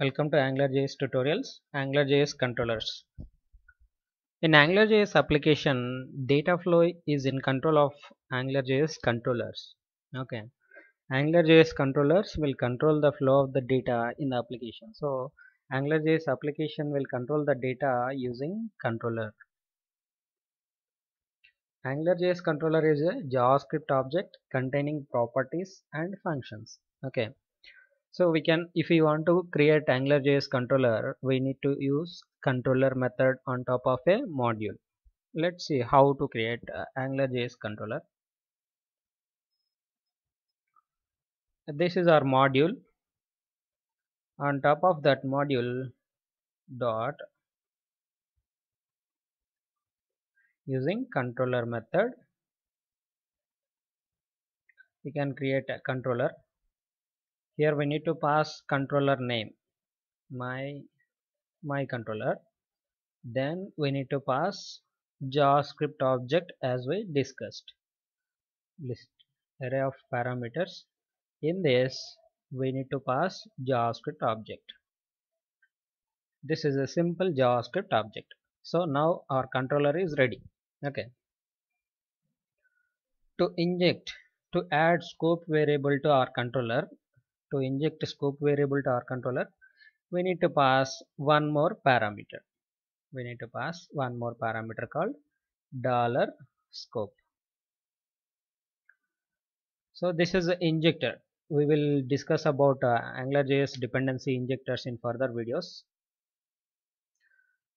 Welcome to AngularJS tutorials, AngularJS controllers. In AngularJS application, data flow is in control of AngularJS controllers. Okay, AngularJS controllers will control the flow of the data in the application. So AngularJS application will control the data using controller. AngularJS controller is a JavaScript object containing properties and functions. Okay. So we can, if we want to create AngularJS controller, we need to use controller method on top of a module. Let's see how to create AngularJS controller. This is our module. On top of that module, dot using controller method, we can create a controller. Here we need to pass controller name, my controller. Then we need to pass JavaScript object as we discussed. List array of parameters. In this, we need to pass JavaScript object. This is a simple JavaScript object. So now our controller is ready. Okay. To add scope variable to our controller, we need to pass one more parameter. We need to pass one more parameter called $scope. So this is the injector. We will discuss about AngularJS dependency injectors in further videos.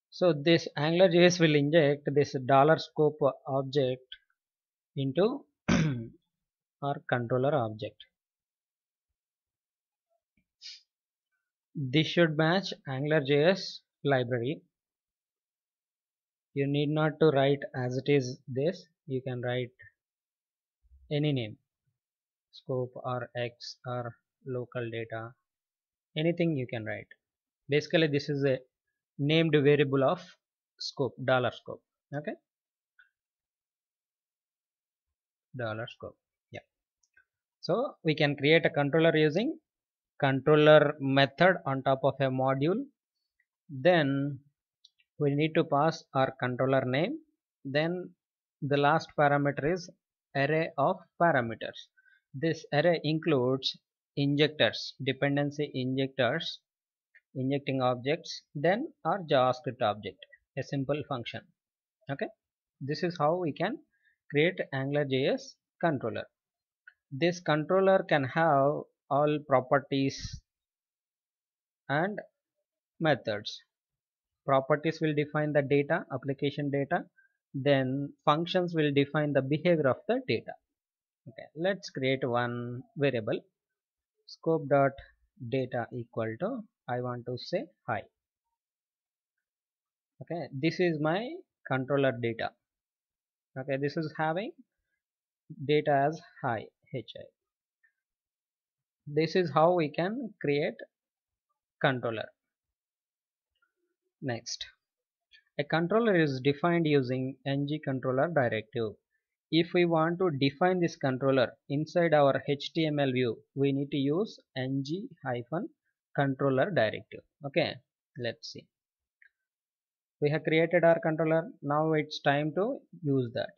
So this AngularJS will inject this $scope object into our controller object. This should match AngularJS library. You need not to write as it is this. You can write any name, scope or X or local data, anything you can write. Basically this is a named variable of scope, $scope. Okay, $scope. Yeah. So we can create a controller using controller method on top of a module. Then we need to pass our controller name. Then the last parameter is array of parameters. This array includes injectors, dependency injectors, injecting objects, then our JavaScript object, a simple function. Okay, this is how we can create AngularJS controller. This controller can have all properties and methods. Properties will define the data, application data, then functions will define the behavior of the data. Okay, let's create one variable, scope dot data equal to, I want to say hi. Okay, this is my controller data. Okay, this is having data as hi, hi. This is how we can create controller. Next, a controller is defined using ng-controller directive. If we want to define this controller inside our HTML view, we need to use ng-controller directive. Okay, let's see. We have created our controller. Now it's time to use that.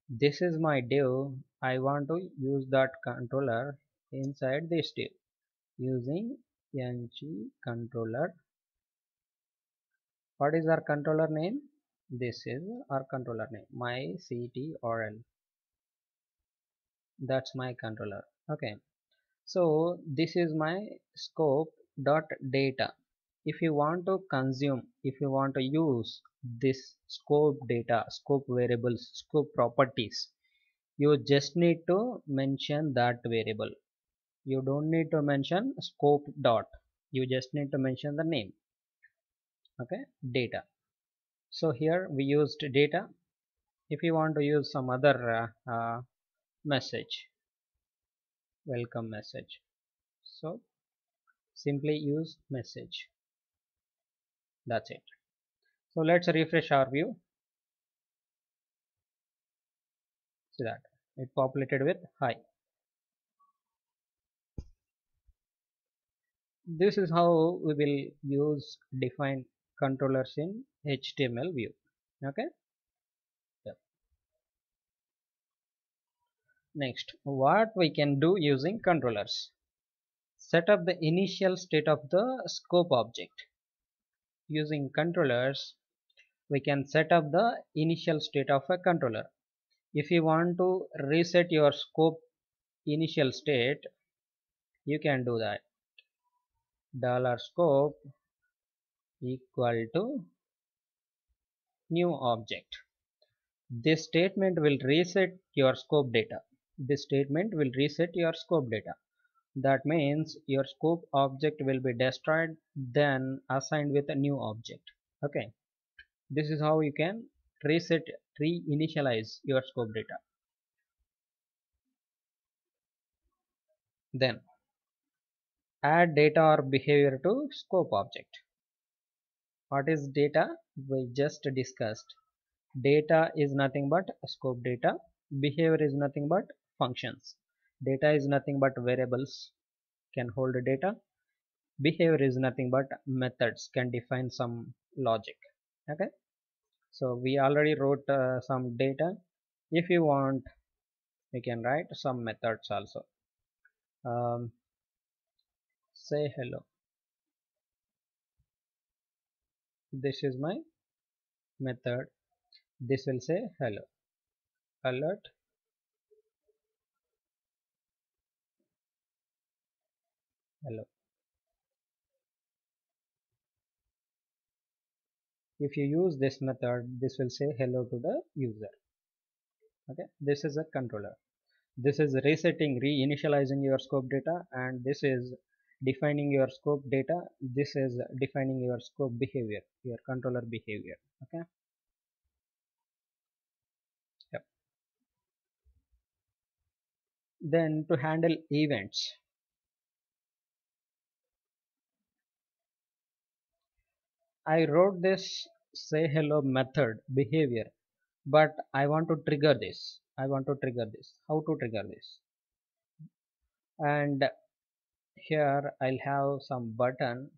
This is my div. I want to use that controller inside this div using ng-controller. What is our controller name? This is our controller name, myCTRL. That's my controller. Okay, so this is my scope dot data. If you want to consume, if you want to use this scope data, scope variables, scope properties, you just need to mention that variable. You don't need to mention scope dot, you just need to mention the name. Okay, data. So here we used data. If you want to use some other message, welcome message, so simply use message. That's it. So let's refresh our view. See that it populated with hi. This is how we will use define controllers in HTML view. Okay. Yep. Next, what we can do using controllers: set up the initial state of the scope object. Using controllers, we can set up the initial state of a controller. If you want to reset your scope initial state, you can do that. $scope equal to new object. This statement will reset your scope data. This statement will reset your scope data. That means your scope object will be destroyed, then assigned with a new object. Okay. This is how you can reset, reinitialize your scope data. Then add data or behavior to scope object. What is data? We just discussed. Data is nothing but scope data. Behavior is nothing but functions. Data is nothing but variables can hold data. Behavior is nothing but methods can define some logic. Okay. So we already wrote some data. If you want, we can write some methods also. Say hello. This is my method. This will say hello. Alert hello. If you use this method, this will say hello to the user. Okay, this is a controller. This is resetting, reinitializing your scope data, and this is defining your scope data. This is defining your scope behavior, your controller behavior. Okay. Yep. Then to handle events, I wrote this say hello method behavior, but I want to trigger this. I want to trigger this. How to trigger this? And here I'll have some button,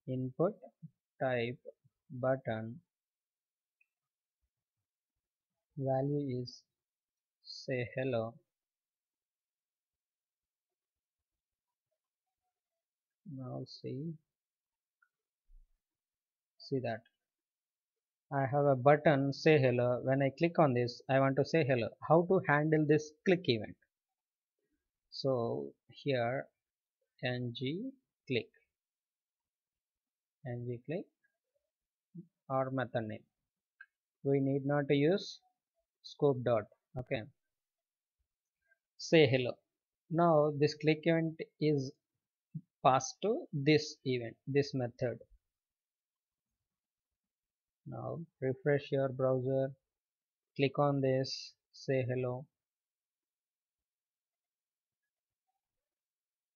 input type button, value is say hello. Now see that I have a button say hello. When I click on this, I want to say hello. How to handle this click event? So here ng click, ng click or method name. We need not to use scope dot. Okay. Say hello. Now this click event is passed to this event, this method. Now refresh your browser, click on this, say hello.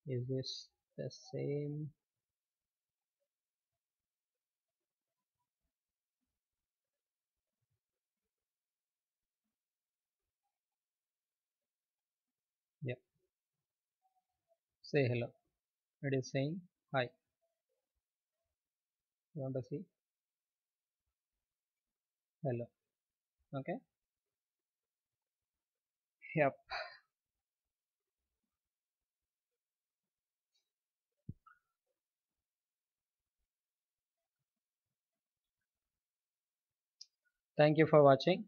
Is this the same? Yep. Say hello. It is saying hi. You want to see? Hello. Okay. Yep. Thank you for watching.